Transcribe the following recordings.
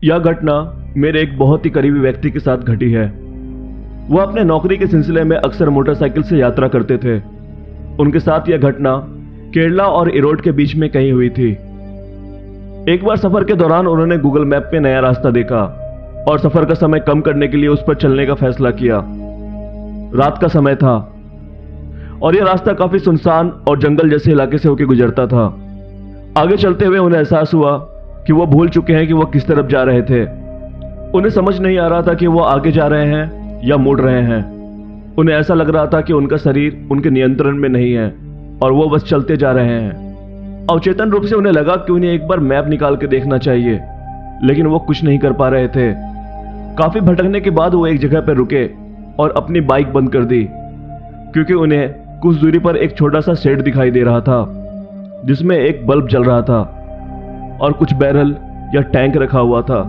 यह घटना मेरे एक बहुत ही करीबी व्यक्ति के साथ घटी है। वह अपने नौकरी के सिलसिले में अक्सर मोटरसाइकिल से यात्रा करते थे। उनके साथ यह घटना केरला और इरोड के बीच में कहीं हुई थी। एक बार सफर के दौरान उन्होंने गूगल मैप में नया रास्ता देखा और सफर का समय कम करने के लिए उस पर चलने का फैसला किया। रात का समय था और यह रास्ता काफी सुनसान और जंगल जैसे इलाके से होकर गुजरता था। आगे चलते हुए उन्हें एहसास हुआ कि वो भूल चुके हैं कि वो किस तरफ जा रहे थे। उन्हें समझ नहीं आ रहा था कि वो आगे जा रहे हैं या मुड़ रहे हैं। उन्हें ऐसा लग रहा था कि उनका शरीर उनके नियंत्रण में नहीं है और वो बस चलते जा रहे हैं। अवचेतन रूप से उन्हें लगा कि उन्हें एक बार मैप निकाल के देखना चाहिए, लेकिन वो कुछ नहीं कर पा रहे थे। काफी भटकने के बाद वो एक जगह पर रुके और अपनी बाइक बंद कर दी, क्योंकि उन्हें कुछ दूरी पर एक छोटा सा शेड दिखाई दे रहा था जिसमें एक बल्ब जल रहा था और कुछ बैरल या टैंक रखा हुआ था।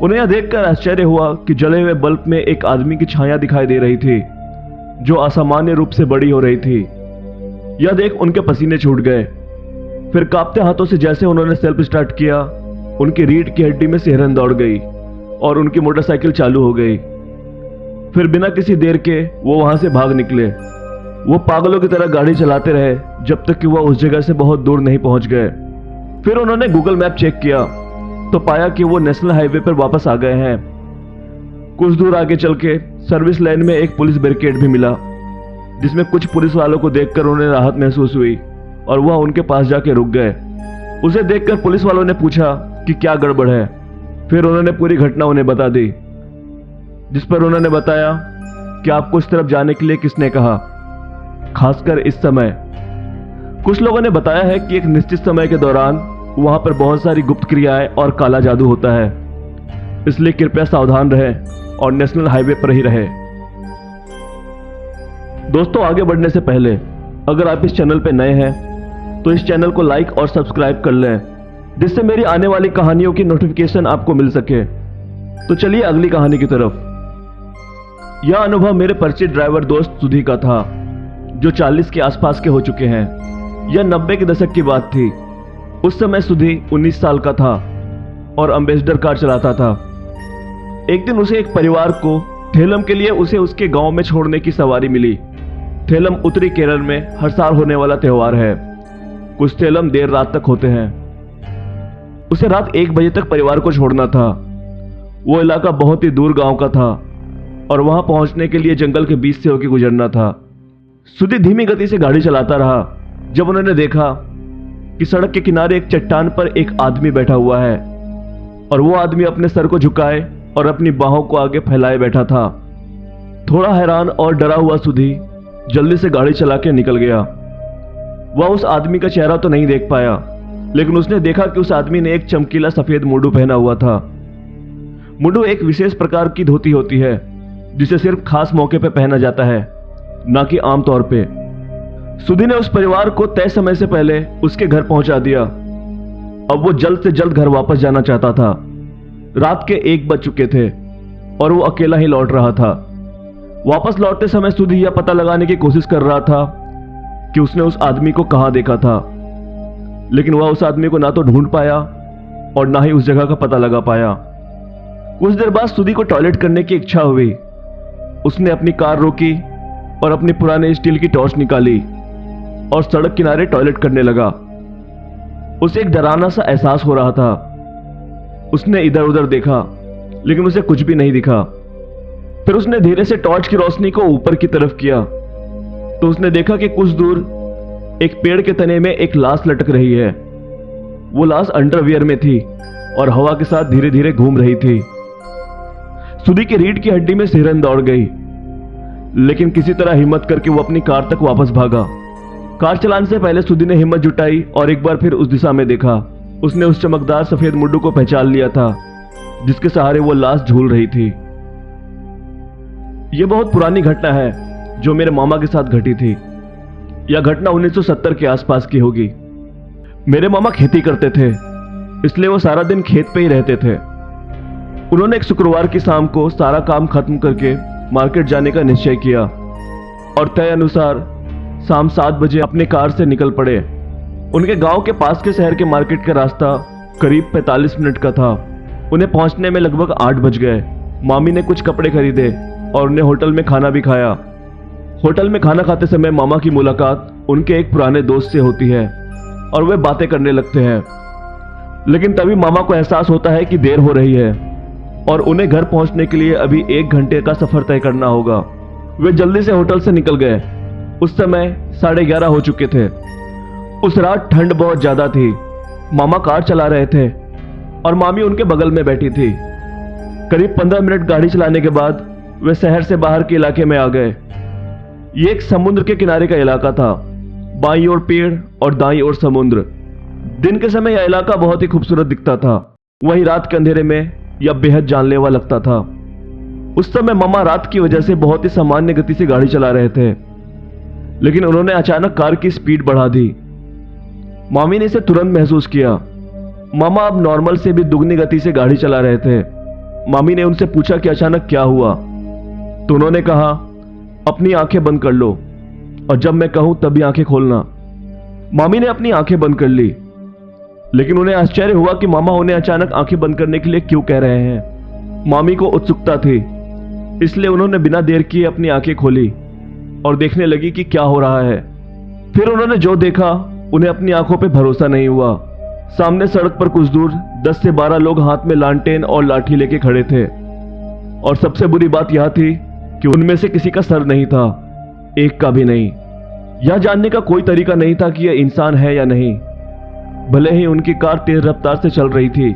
उन्हें यह देखकर आश्चर्य हुआ कि जले हुए बल्ब में एक आदमी की छाया दिखाई दे रही थी जो असामान्य रूप से बड़ी हो रही थी। यह देख उनके पसीने छूट गए। फिर कांपते हाथों से जैसे उन्होंने सेल्फ स्टार्ट किया, उनकी रीढ़ की हड्डी में सिहरन दौड़ गई और उनकी मोटरसाइकिल चालू हो गई। फिर बिना किसी देर के वो वहां से भाग निकले। वो पागलों की तरह गाड़ी चलाते रहे जब तक कि वह उस जगह से बहुत दूर नहीं पहुंच गए। फिर उन्होंने गूगल मैप चेक किया तो पाया कि वो नेशनल हाईवे पर वापस आ गए हैं। कुछ दूर आगे चल के सर्विस लाइन में एक पुलिस बैरिकेड भी मिला, जिसमें कुछ पुलिस वालों को देखकर उन्हें राहत महसूस हुई और वह उनके पास जाके रुक गए। उसे देखकर पुलिस वालों ने पूछा कि क्या गड़बड़ है। फिर उन्होंने पूरी घटना उन्हें बता दी, जिस पर उन्होंने बताया कि आपको इस तरफ जाने के लिए किसने कहा, खासकर इस समय। कुछ लोगों ने बताया है कि एक निश्चित समय के दौरान वहां पर बहुत सारी गुप्त क्रियाएं और काला जादू होता है, इसलिए कृपया सावधान रहें और नेशनल हाईवे पर ही रहें। दोस्तों, आगे बढ़ने से पहले अगर आप इस चैनल पर नए हैं तो इस चैनल को लाइक और सब्सक्राइब कर लें, जिससे मेरी आने वाली कहानियों की नोटिफिकेशन आपको मिल सके। तो चलिए अगली कहानी की तरफ। यह अनुभव मेरे परिचित ड्राइवर दोस्त सुधी का था, जो 40 के आसपास के हो चुके हैं। यह 90 के दशक की बात थी। उस समय सुधी 19 साल का था और अम्बेसडर कार चलाता था। एक दिन उसे एक परिवार को थेलम के लिए उसे उसके गांव में छोड़ने की सवारी मिली। थेलम उत्तरी केरल में हर साल होने वाला त्योहार है। कुछ थेलम देर रात तक होते हैं। उसे रात 1 बजे तक परिवार को छोड़ना था। वो इलाका बहुत ही दूर गांव का था और वहां पहुंचने के लिए जंगल के बीच से होकर गुजरना था। सुधी धीमी गति से गाड़ी चलाता रहा जब उन्होंने देखा कि सड़क के किनारे एक चट्टान पर एक आदमी बैठा हुआ है और वो आदमी अपने सर को झुकाए और अपनी बाहों को आगे फैलाए बैठा था। थोड़ा हैरान और डरा हुआ सुधी जल्दी से गाड़ी चला के निकल गया। वह उस आदमी का चेहरा तो नहीं देख पाया, लेकिन उसने देखा कि उस आदमी ने एक चमकीला सफेद मुंडू पहना हुआ था। मुंडू एक विशेष प्रकार की धोती होती है जिसे सिर्फ खास मौके पर पहना जाता है, ना कि आमतौर पे। सुधी ने उस परिवार को तय समय से पहले उसके घर पहुंचा दिया। अब वो जल्द से जल्द घर वापस जाना चाहता था। रात के 1 बज चुके थे और वो अकेला ही लौट रहा था। वापस लौटते समय सुधी यह पता लगाने की कोशिश कर रहा था कि उसने उस आदमी को कहां देखा था, लेकिन वह उस आदमी को ना तो ढूंढ पाया और ना ही उस जगह का पता लगा पाया। कुछ देर बाद सुधी को टॉयलेट करने की इच्छा हुई। उसने अपनी कार रोकी और अपनी पुराने स्टील की टॉर्च निकाली और सड़क किनारे टॉयलेट करने लगा। उसे एक डरावना सा एहसास हो रहा था। उसने इधर उधर देखा, लेकिन उसे कुछ भी नहीं दिखा। फिर उसने धीरे से टॉर्च की रोशनी को ऊपर की तरफ किया तो उसने देखा कि कुछ दूर एक पेड़ के तने में एक लाश लटक रही है। वो लाश अंडरवियर में थी और हवा के साथ धीरे धीरे घूम रही थी। सुधी की रीढ़ की हड्डी में सिहरन दौड़ गई, लेकिन किसी तरह हिम्मत करके वो अपनी कार तक वापस भागा। कार चलाने से पहले सुधी ने हिम्मत जुटाई और एक बार फिर उस दिशा में देखा। उसने उस चमकदार सफेद मुंडू को पहचान लिया था जिसके सहारे वो लाश झूल रही थी। यह बहुत पुरानी घटना है जो मेरे मामा के साथ घटी थी। यह घटना 1970 के आसपास की होगी। मेरे मामा खेती करते थे, इसलिए वो सारा दिन खेत पे ही रहते थे। उन्होंने एक शुक्रवार की शाम को सारा काम खत्म करके मार्केट जाने का निश्चय किया और तय अनुसार शाम 7 बजे अपनी कार से निकल पड़े। उनके गांव के पास के शहर के मार्केट का रास्ता करीब 45 मिनट का था। उन्हें पहुंचने में लगभग 8 बज गए। मामी ने कुछ कपड़े खरीदे और उन्हें होटल में खाना भी खाया। होटल में खाना खाते समय मामा की मुलाकात उनके एक पुराने दोस्त से होती है और वे बातें करने लगते हैं। लेकिन तभी मामा को एहसास होता है कि देर हो रही है और उन्हें घर पहुंचने के लिए अभी 1 घंटे का सफर तय करना होगा। वे जल्दी से होटल से निकल गए। उस समय 11:30 हो चुके थे। उस रात ठंड बहुत ज्यादा थी। मामा कार चला रहे थे और मामी उनके बगल में बैठी थी। करीब 15 मिनट गाड़ी चलाने के बाद वे शहर से बाहर के इलाके में आ गए। ये एक समुद्र के किनारे का इलाका था। बाईं ओर पेड़ और दाईं ओर समुद्र। दिन के समय यह इलाका बहुत ही खूबसूरत दिखता था, वहीं रात के अंधेरे में यह बेहद जानलेवा लगता था। उस समय मामा रात की वजह से बहुत ही सामान्य गति से गाड़ी चला रहे थे, लेकिन उन्होंने अचानक कार की स्पीड बढ़ा दी। मामी ने इसे तुरंत महसूस किया। मामा अब नॉर्मल से भी दुगनी गति से गाड़ी चला रहे थे। मामी ने उनसे पूछा कि अचानक क्या हुआ, तो उन्होंने कहा, अपनी आंखें बंद कर लो और जब मैं कहूं तभी आंखें खोलना। मामी ने अपनी आंखें बंद कर ली, लेकिन उन्हें आश्चर्य हुआ कि मामा उन्हें अचानक आंखें बंद करने के लिए क्यों कह रहे हैं। मामी को उत्सुकता थी, इसलिए उन्होंने बिना देर किए अपनी आंखें खोली और देखने लगी कि क्या हो रहा है। फिर उन्होंने जो देखा उन्हें अपनी आंखों पे भरोसा नहीं हुआ। सामने सड़क पर कुछ दूर 10 से 12 लोग हाथ में लालटेन और लाठी लेके खड़े थे और सबसे बुरी बात यह थी कि उनमें से किसी का सर नहीं था, एक का भी नहीं। यह जानने का कोई तरीका नहीं था कि यह इंसान है या नहीं। भले ही उनकी कार तेज रफ्तार से चल रही थी,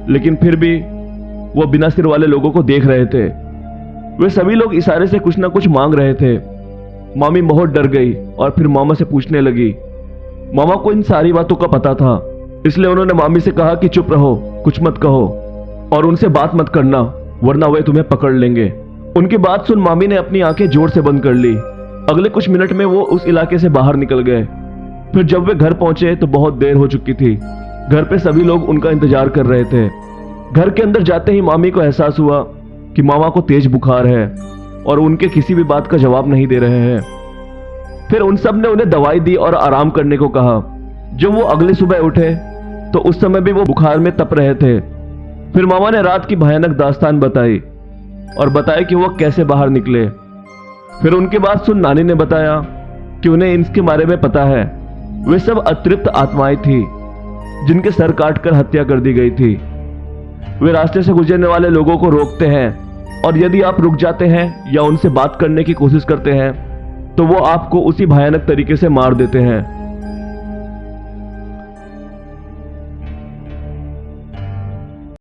लेकिन फिर भी वो बिना सिर वाले लोगों को देख रहे थे। वे सभी लोग इशारे से कुछ ना कुछ मांग रहे थे। मामी बहुत डर गई और फिर मामा से पूछने लगी। मामा को इन सारी बातों का पता था, इसलिए उन्होंने मामी से कहा कि चुप रहो, कुछ मत कहो और उनसे बात मत करना, वरना वे तुम्हें पकड़ लेंगे। उनकी बात सुन मामी ने अपनी आंखें जोर से बंद कर ली। अगले कुछ मिनट में वो उस इलाके से बाहर निकल गए। फिर जब वे घर पहुंचे तो बहुत देर हो चुकी थी। घर पे सभी लोग उनका इंतजार कर रहे थे। घर के अंदर जाते ही मामी को एहसास हुआ कि मामा को तेज बुखार है और उनके किसी भी बात का जवाब नहीं दे रहे हैं। फिर उन सब ने उन्हें दवाई दी और आराम करने को कहा। जब वो अगली सुबह उठे तो उस समय भी वो बुखार में तप रहे थे। फिर मामा ने रात की भयानक दास्तान बताई और बताया कि वो कैसे बाहर निकले। फिर उनकी बात सुन नानी ने बताया कि उन्हें इसके बारे में पता है। वे सब अतृप्त आत्माएं थी जिनके सर काटकर हत्या कर दी गई थी। वे रास्ते से गुजरने वाले लोगों को रोकते हैं और यदि आप रुक जाते हैं या उनसे बात करने की कोशिश करते हैं तो वो आपको उसी भयानक तरीके से मार देते हैं।